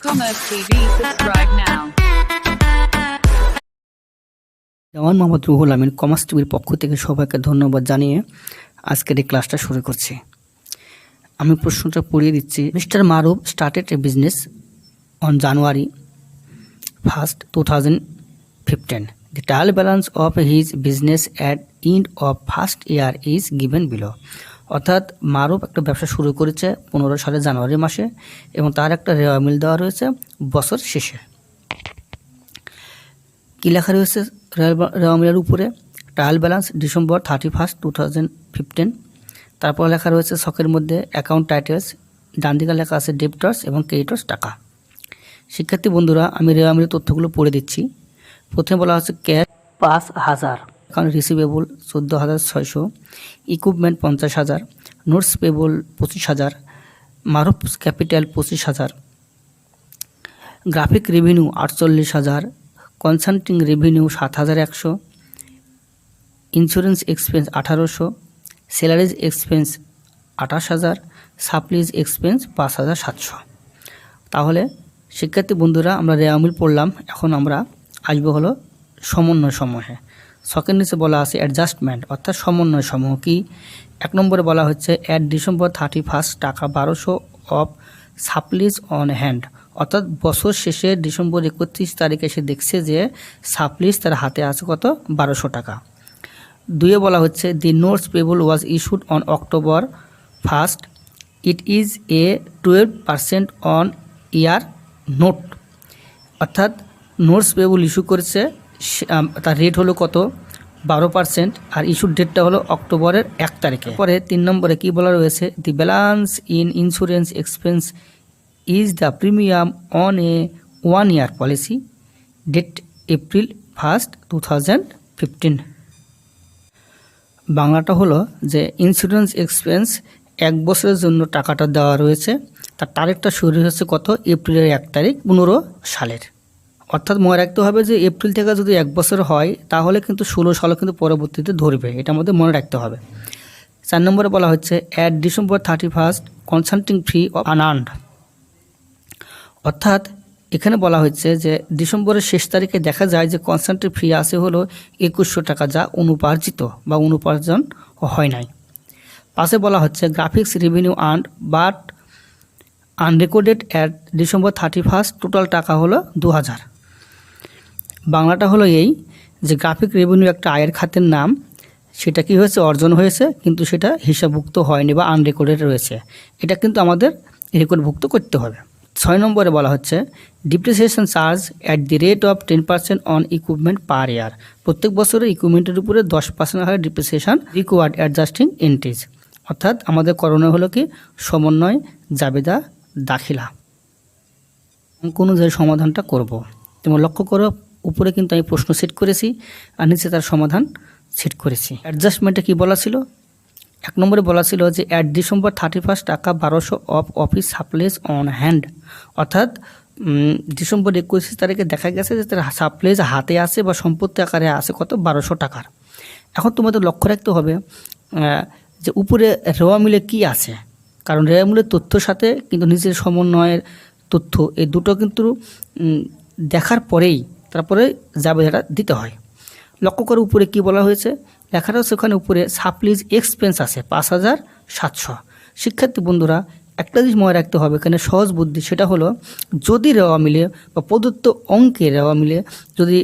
Commerce TV, subscribe now. জওয়ান Mohammad Ruhul Amin commerce টিভির পক্ষ থেকে সবাইকে ধন্যবাদ জানিয়ে আজকের এই ক্লাসটা শুরু করছি। আমি প্রশ্নটা পড়িয়ে দিচ্ছি। Mister Maruf started a business on January 1st, 2015. The trial balance of his business at end of first year is given below. অর্থাৎ মারুফ একটা ব্যবসা শুরু করেছে 15 সালের জানুয়ারি মাসে এবং তার একটা রেওয়া মিল দেওয়া রয়েছে বছর শেষে। কী লেখা রয়েছে রেওয়া মিলের উপরে? Trial balance December 31st, 2015। তারপর লেখা রয়েছে ছকের মধ্যে অ্যাকাউন্ট টাইটেলস, ডান দিকে লেখা আছে ডেপ্টর্স এবং ক্রেডিটর্স টাকা। শিক্ষার্থী বন্ধুরা, আমি রেওয়া মিলের তথ্যগুলো পড়ে দিচ্ছি। প্রথমে বলা হচ্ছে cash 5,000, account receivable 14,600, equipment 50,000, notes payable 25,000, Maruf capital 25,000, graphic revenue 48,000, consulting revenue 7,100, insurance expense 1,800, salaries expense 28,000, supplies expense 5,700। তাহলে শিক্ষার্থী বন্ধুরা, আমরা রেওয়া মিল পড়লাম। এখন আমরা আসবো হলো সমন্বয় সমূহে। ছকের নিচে বলা আছে অ্যাডজাস্টমেন্ট, অর্থাৎ সমন্বয় সমূহ কি? 1 নম্বরে বলা হচ্ছে অ্যাট ডিসেম্বর 31 টাকা 1200 অফ সাপ্লিজ অন হ্যান্ড, অর্থাৎ বছর শেষে ডিসেম্বর 31 তারিখে সে দেখছে যে সাপ্লিজ তার হাতে আছে কত? 1200 টাকা। 2-এ বলা হচ্ছে the notes payable was issued on October 1st, it is a 12% on year note, অর্থাৎ নোটস পেবল ইস্যু করেছে, তার রেট হলো কত? 12%, আর ইস্যুর ডেটটা হলো অক্টোবরের 1 তারিখে। পরে 3 নম্বরে কি বলা রয়েছে? The balance in insurance expense is the premium on a 1 year policy, date April 1st, 2015। বাংলাটা হলো যে ইন্স্যুরেন্স এক্সপেন্স 1 বছরের জন্য টাকাটা দেওয়া রয়েছে, তার তারিখটা শুরু হচ্ছে কত? এপ্রিলের 1 তারিখ 15 সালের। অর্থাৎ মনে রাখতে হবে যে এপ্রিল থেকে যদি 1 বছর হয় তাহলে কিন্তু 16 সালও কিন্তু পরবর্তীতে ধরবে, এটা আমাদের মনে রাখতে হবে। 4 নম্বরে বলা হচ্ছে at December 31 consulting fee of unearned, অর্থাৎ এখানে বলা হচ্ছে যে ডিসেম্বরের শেষ তারিখে দেখা যায় যে কনসাল্টিং ফি আছে হলো 2100 টাকা, যা অনুপার্জিত বা অনুপার্জন হয় নাই। পাশে বলা হচ্ছে graphics revenue earned but unrecorded at December 31 total টাকা হলো 2000। বাংলাটা হলো এই যে গ্রাফিক রেভিনিউ একটা আয়ের খাতের নাম, সেটা কি হয়েছে? অর্জন হয়েছে, কিন্তু সেটা হিসাবভুক্ত হয়নি বা আনরেকর্ডেড রয়েছে, এটা কিন্তু আমাদের রেকর্ডভুক্ত করতে হবে। 6 নম্বরে বলা হচ্ছে depreciation charge at the rate of 10% on equipment per year, প্রত্যেক বছরে ইকুইপমেন্টের উপরে 10% হারে ডিপ্রিসিয়েশন রিকোয়ার্ড অ্যাডজাস্টিং এন্ট্রিজ, অর্থাৎ আমাদের করণীয় হলো কি? সমন্বয় জাবেদা দাখিলা অঙ্ক অনুযায়ী সমাধানটা করব। তোমরা লক্ষ্য করো, উপরে কিন্তু আমি প্রশ্ন সেট করেছি আর নিচে তার সমাধান সেট করেছি। অ্যাডজাস্টমেন্টে কি বলা ছিল? 1 নম্বরে বলা ছিল যে অ্যাট ডিসেম্বর 31 টাকা 1200 of office supplies on hand, অর্থাৎ ডিসেম্বর 21 তারিখে দেখা গেছে যে তার সাপ্লাইজ হাতে আছে বা সম্পত্তি আকারে আছে কত? 1200 টাকার। এখন তোমাদের লক্ষ্য রাখতে হবে যে উপরে রেওয়া মিলে কি আছে, কারণ রেওয়া মিলের তথ্যর সাথে কিন্তু নিচের সমন্বয়ের তথ্য, এই দুটো কিন্তু দেখার পরেই তারপরে জাবেদাটা দিতে হয়। লক্ষ্য করে উপরে কি বলা হয়েছে? লেখাটা হচ্ছে ওখানে উপরে সাপ্লিজ এক্সপেন্স আছে 5,700। শিক্ষার্থী বন্ধুরা, একটা জিনিস মনে রাখতে হবে এখানে সহজ বুদ্ধি, সেটা হলো যদি রেওয়া মিলে বা প্রদত্ত অঙ্কে রেওয়া মিলে যদি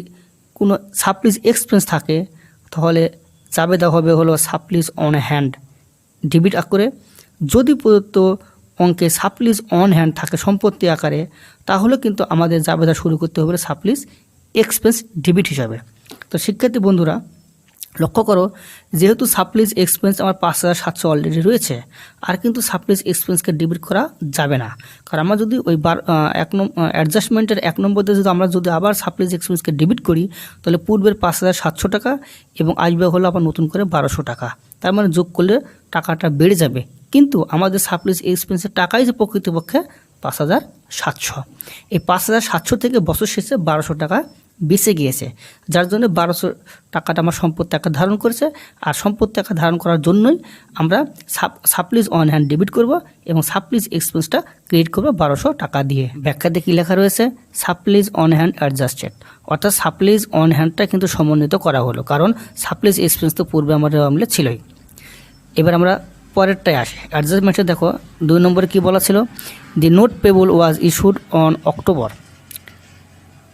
কোনো সাপ্লিজ এক্সপেন্স থাকে তাহলে জাবেদা হবে হলো সাপ্লিজ অন হ্যান্ড ডেবিট আকারে। যদি প্রদত্ত অঙ্কে সাপ্লিজ অন হ্যান্ড থাকে সম্পত্তি আকারে, তাহলে কিন্তু আমাদের জাবেদা শুরু করতে হবে সাপ্লিজ এক্সপেন্স ডেবিট হিসাবে। তো শিক্ষার্থী বন্ধুরা লক্ষ্য করো, যেহেতু সাপ্লিজ এক্সপেন্স আমার 5,700 অলরেডি রয়েছে, আর কিন্তু সাপ্লিজ এক্সপেন্সকে ডেবিট করা যাবে না, কারণ আমরা যদি ওই অ্যাডজাস্টমেন্টের 1 নম্বরে যদি আমরা যদি আবার সাপ্লিজ এক্সপেন্সকে ডেবিট করি তাহলে পূর্বের 5,700 টাকা এবং আসবে হলো আবার নতুন করে 1200 টাকা, তার মানে যোগ করলে টাকাটা বেড়ে যাবে, কিন্তু আমাদের সাপ্লিজ এক্সপেন্সের টাকাই যে প্রকৃতপক্ষে 5,700। এই 5,700 থেকে বছর শেষে 1200 টাকা বেঁচে গিয়েছে, যার জন্য 1200 টাকাটা আমার সম্পত্তি আকার ধারণ করেছে। আর সম্পত্তি আকার ধারণ করার জন্যই আমরা সাপ্লিজ অন হ্যান্ড ডেবিট করব এবং সাপ্লিজ এক্সপেন্সটা ক্রেডিট করবো 1200 টাকা দিয়ে। ব্যাখ্যাতে কী লেখা রয়েছে? সাপ্লিজ অন হ্যান্ড অ্যাডজাস্টেড, অর্থাৎ সাপ্লিজ অন হ্যান্ডটা কিন্তু সমন্বিত করা হলো, কারণ সাপ্লিজ এক্সপেন্স তো পূর্বে আমার রেওয়া মিলে ছিলই। এবার আমরা পরেরটায় আসে। অ্যাডজাস্টমেন্টে দেখো 2 নম্বরে কী বলা ছিল? The note payable was issued on October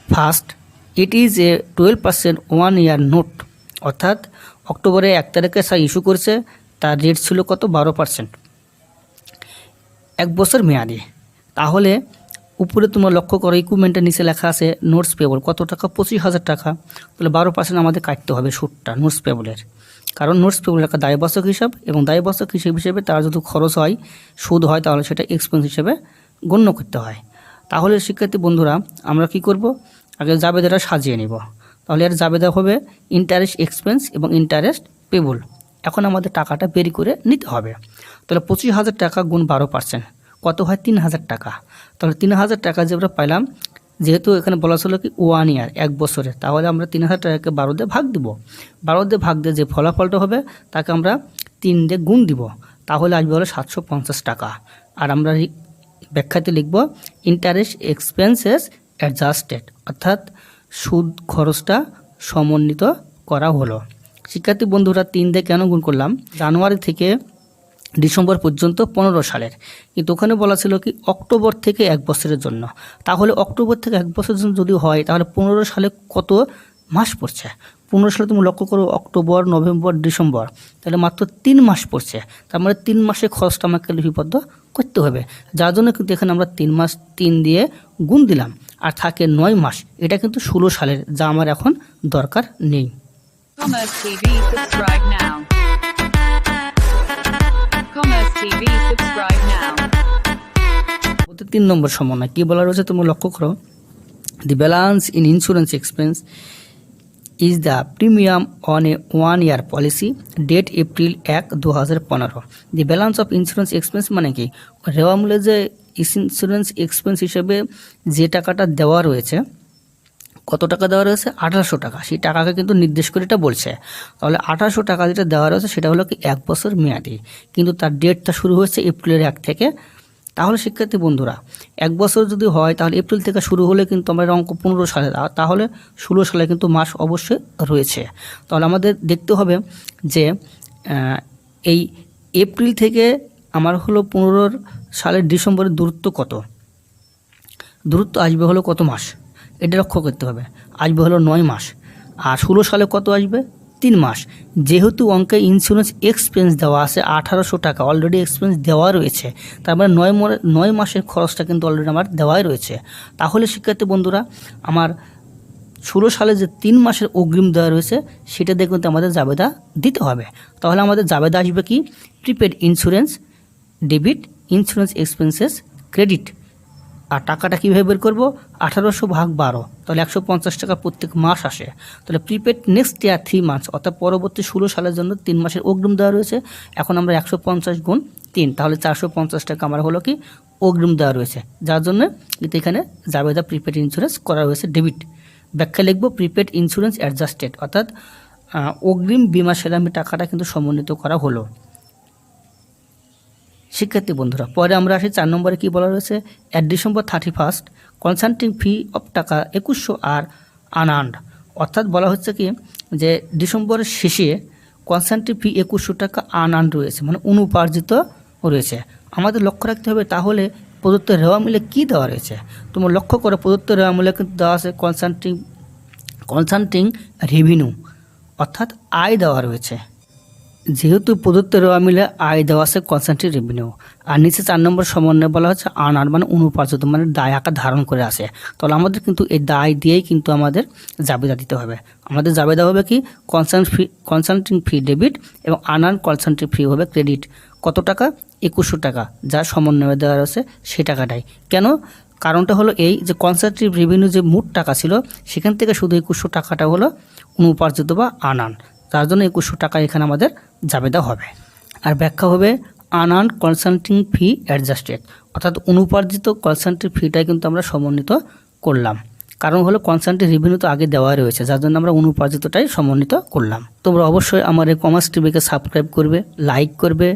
1st, it is a 12% 1 year note, অর্থাৎ অক্টোবরে 1 তারিখে ইস্যু করেছে, তার রেট ছিল কত? 12%, 1 বছর মেয়াদি। তাহলে উপরে তোমরা লক্ষ্য করো ইকুইপমেন্টের নিচে লেখা আছে নোটস পেবল কত টাকা? 25,000 টাকা। তাহলে 12% আমাদের কাটতে হবে সুদটা নোটস পেবলের, কারণ নোটস পেবল একটা দায়বদ্ধক হিসাব, এবং দায়বদ্ধক হিসেব হিসেবে তার যদি খরচ হয়, সুদ হয়, তাহলে সেটা এক্সপেন্স হিসেবে গণ্য করতে হয়। তাহলে শিক্ষার্থী বন্ধুরা আমরা কি করব? আগে জাবেদাটা সাজিয়ে নিব। তাহলে এর জাবেদা হবে ইন্টারেস্ট এক্সপেন্স এবং ইন্টারেস্ট পেবল। এখন আমাদের টাকাটা বের করে নিতে হবে। তাহলে 25,000 টাকা গুণ 12% কত হয়? 3,000 টাকা। তাহলে 3,000 টাকা যে আমরা পাইলাম, যেহেতু এখানে বলা ছিল কি 1 year 1 বছরে, তাহলে আমরা 3,000 টাকাকে 12 দিয়ে ভাগ দিব। 12 দিয়ে ভাগ দিয়ে যে ফলাফলটা হবে তাকে আমরা 3 দিয়ে গুণ দিব, তাহলে আসবে হলো 750 টাকা। আর আমরা ব্যাখ্যাতে লিখব ইন্টারেস্ট এক্সপেন্সেস অ্যাডজাস্টেড, অর্থাৎ সুদ খরচটা সমন্বিত করা হলো। শিক্ষার্থী বন্ধুরা 3 দিয়ে কেন গুণ করলাম? জানুয়ারি থেকে ডিসেম্বর পর্যন্ত 15 সালের, কিন্তু ওখানে বলা ছিল কি অক্টোবর থেকে 1 বছরের জন্য। তাহলে অক্টোবর থেকে 1 বছরের জন্য যদি হয়, তাহলে 15 সালে কত মাস পড়ছে? 15 সালে তুমি লক্ষ্য করো অক্টোবর, নভেম্বর, ডিসেম্বর, তাহলে মাত্র 3 মাস পড়ছে। তার মানে 3 মাসের খরচটা আমাকে লিপিবদ্ধ করতে হবে, যার জন্য কিন্তু এখানে আমরা 3 মাস 3 দিয়ে গুণ দিলাম, আর থাকে 9 মাস। এটা কিন্তু 16 সালের, যা আমার এখন দরকার নেই। Commerce TV, subscribe now. Commerce TV, subscribe now. 3 নম্বর সমন্বয় কী বলা রয়েছে তুমি লক্ষ্য করো। The balance in insurance expense is the premium on a 1 year policy date April 1, 2015। The balance of insurance expense মানে কি? রেওয়া মূল্যে যে ইন্স্যুরেন্স এক্সপেন্স হিসেবে যে টাকাটা দেওয়া রয়েছে, কত টাকা দেওয়া রয়েছে? 1800 টাকা। সেই টাকাকে কিন্তু নির্দেশ করে এটা বলছে। তাহলে 1800 টাকা যেটা দেওয়া রয়েছে সেটা হলো কি 1 বছর মেয়াদি, কিন্তু তার ডেটটা শুরু হয়েছে এপ্রিলের 1 থেকে। তাহলে শিক্ষার্থী বন্ধুরা 1 বছর যদি হয়, তাহলে এপ্রিল থেকে শুরু হলে কিন্তু আমরা অঙ্ক 15 সালে, তাহলে 16 সালে কিন্তু মাস অবশ্যই রয়েছে। তাহলে আমাদের দেখতে হবে যে এই এপ্রিল থেকে আমার হলো 15 সালের ডিসেম্বরের দূরত্ব কত? দূরত্ব আসবে হলো কত মাস? এটা লক্ষ্য করতে হবে। আসবে হলো 9 মাস। আর 16 সালে কত আসবে? 3 মাস। যেহেতু অঙ্কে ইন্স্যুরেন্স এক্সপেন্স দেওয়া আছে 1800 টাকা, অলরেডি এক্সপেন্স দেওয়া রয়েছে, তার মানে 9 মাসের খরচটা কিন্তু অলরেডি আমার দেওয়াই রয়েছে। তাহলে শিক্ষার্থী বন্ধুরা আমার 16 সালে যে 3 মাসের অগ্রিম দেওয়া রয়েছে সেটা দিয়ে কিন্তু আমাদের জাবেদা দিতে হবে। তাহলে আমাদের জাবেদা আসবে কি? Prepaid insurance debit insurance expenses credit. আর টাকাটা কীভাবে বের করবো? 1800 ভাগ 12, তাহলে 150 টাকা প্রত্যেক মাস আসে। তাহলে প্রিপেড নেক্সট ইয়ার 3 মান্থস, অর্থাৎ পরবর্তী 16 সালের জন্য 3 মাসের অগ্রিম দেওয়া রয়েছে। এখন আমরা 150 গুণ 3, তাহলে 450 টাকা আমার হলো কি অগ্রিম দেওয়া রয়েছে, যার জন্য কিন্তু এখানে জাবেদা প্রিপেড ইন্স্যুরেন্স করা রয়েছে ডেবিট। ব্যাখ্যা লিখবো প্রিপেড ইন্স্যুরেন্স অ্যাডজাস্টেড, অর্থাৎ অগ্রিম বিমা সেরামি টাকাটা কিন্তু সমন্বিত করা হলো। শিক্ষার্থী বন্ধুরা পরে আমরা আসি 4 নম্বরে কী বলা রয়েছে? At December 31 consulting fee of টাকা 2100 আর আনআর্নড, অর্থাৎ বলা হচ্ছে কি যে ডিসেম্বরের শেষে কনসাল্টিং ফি 2100 টাকা আনআর্নড রয়েছে, মানে অনুপার্জিত রয়েছে। আমাদের লক্ষ্য রাখতে হবে তাহলে প্রদত্ত রেওয়া মূল্যে কী দেওয়া রয়েছে। তোমরা লক্ষ্য করে প্রদত্ত রেওয়া মূল্যে কিন্তু দেওয়া আছে কনসাল্টিং রেভিনিউ, অর্থাৎ আয় দেওয়া রয়েছে। যেহেতু প্রদত্ত রেওয়া মিলে আয় দেওয়া আছে কনসাল্টিং রেভিনিউ, আর নিচে 4 নম্বর সমন্বয়ে বলা হচ্ছে আনআর্নড মানে অনুপার্জিত, মানে দায় আকার ধারণ করে আসে। তাহলে আমাদের কিন্তু এই দায় দিয়েই কিন্তু আমাদের জাবেদা দিতে হবে। আমাদের জাবেদা হবে কি কনসাল্টিং ফি ডেবিট এবং আনআর্নড কনসাল্টিং ফি হবে ক্রেডিট। কত টাকা? 2100 টাকা, যা সমন্বয়ে দেওয়া রয়েছে সে টাকাটাই। কেন? কারণটা হলো এই যে কনসাল্টিং রেভিনিউ যে মোট টাকা ছিল সেখান থেকে শুধু 2100 টাকাটা হলো অনুপার্জিত বা আনআর্নড, তার জন্য 2100 টাকা এখানে আমাদের জাবেদা হবে। আর ব্যাখ্যা হবে আনআর্নড কনসাল্টিং ফি অ্যাডজাস্টেড, অর্থাৎ অনুপার্জিত কনসাল্টিং ফিটাই কিন্তু আমরা সমন্বিত করলাম। কারণ হলো কনসান্ট্রি রেভিনিউ তো আগে দেওয়া রয়েছে, যার জন্য আমরা অনুপার্জিতটাই সমন্বিত করলাম। তোমরা অবশ্যই আমার এই কমার্স টিভিকে সাবস্ক্রাইব করবে, লাইক করবে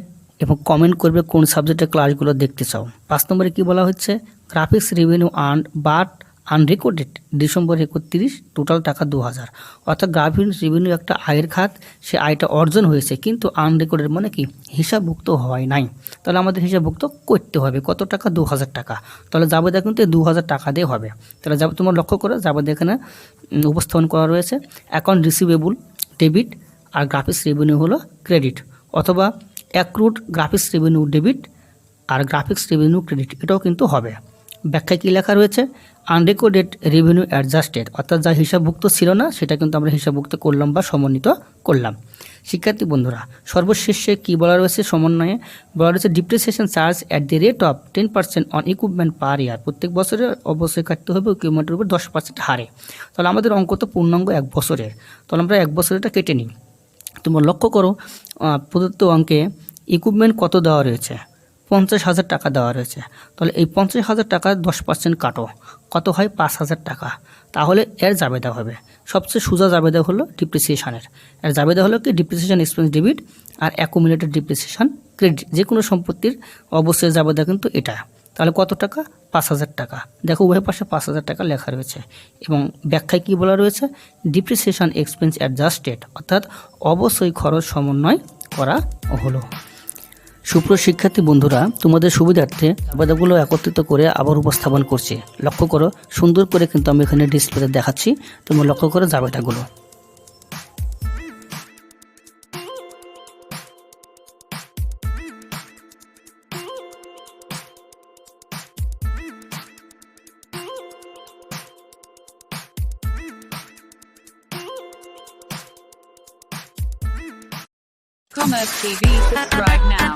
এবং কমেন্ট করবে কোন সাবজেক্টের ক্লাসগুলো দেখতে চাও। 5 নম্বরে কি বলা হচ্ছে, graphics revenue earn but unrecorded December 31 total টাকা 2000। অর্থাৎ গ্রাফিক্স রেভিনিউ একটা আয়ের খাত, সে আয়টা অর্জন হয়েছে কিন্তু আনরেকর্ডেড মানে কি হিসাবভুক্ত হয় নাই। তাহলে আমাদের হিসাবভুক্ত করতে হবে কত টাকা, 2000 টাকা। তাহলে জাবেদা কিন্তু 2000 টাকা দিয়ে হবে। তাহলে যাবে তোমরা লক্ষ্য করো জাবেদা এখানে উপস্থাপন করা রয়েছে অ্যাকাউন্ট রিসিভেবল ডেবিট আর গ্রাফিক্স রেভিনিউ হলো ক্রেডিট, অথবা অ্যাক্রুড গ্রাফিক্স রেভিনিউ ডেবিট আর গ্রাফিক্স রেভিনিউ ক্রেডিট, এটাও কিন্তু হবে। ব্যাখ্যায় কী লেখা রয়েছে, আনরেকর্ডেড রেভিনিউ অ্যাডজাস্টেড, অর্থাৎ যা হিসাবভুক্ত ছিল না সেটা কিন্তু আমরা হিসাবভুক্ত করলাম বা সমন্বিত করলাম। শিক্ষার্থী বন্ধুরা, সর্বশেষে কী বলা রয়েছে সমন্বয়ে, বলা রয়েছে depreciation charge at the rate of 10% on equipment per year. প্রত্যেক বছরে অবশ্যই কাটতে হবে ইকুইপমেন্টের উপর 10% হারে। তাহলে আমাদের অঙ্ক তো পূর্ণাঙ্গ 1 বছরের, তাহলে আমরা 1 বছরেরটা কেটে নিই। তোমরা লক্ষ্য করো প্রদত্ত অঙ্কে ইকুইপমেন্ট কত দেওয়া রয়েছে, 50,000 টাকা দেওয়া রয়েছে। তাহলে এই 50,000 টাকা 10% কাটো, কত হয় 5,000 টাকা। তাহলে এর জাবেদা হবে, সবচেয়ে সোজা জাবেদা হলো ডিপ্রিসিয়েশনের। এর জাবেদা হলো কি ডিপ্রিসিয়েশন এক্সপেন্স ডেবিট আর অ্যাকুমুলেটেড ডিপ্রিসিয়েশন ক্রেডিট, যে কোনো সম্পত্তির অবশ্যই জাবেদা কিন্তু এটা। তাহলে কত টাকা, 5,000 টাকা। দেখো উভয় পাশে 5,000 টাকা লেখা রয়েছে এবং ব্যাখ্যায় কী বলা রয়েছে, ডিপ্রিসিয়েশন এক্সপেন্স অ্যাডজাস্টেড, অর্থাৎ অবশ্যই খরচ সমন্বয় করা হলো। সুপ্রিয় শিক্ষার্থী বন্ধুরা, তোমাদের সুবিধার্থে জাবেদাগুলো একত্রিত করে আবার উপস্থাপন করছি। লক্ষ্য করো সুন্দর করে কিন্তু আমি এখানে ডিসপ্লেতে দেখাচ্ছি, তোমরা লক্ষ্য করো জাবেদাগুলো। Commerce TV, subscribe now.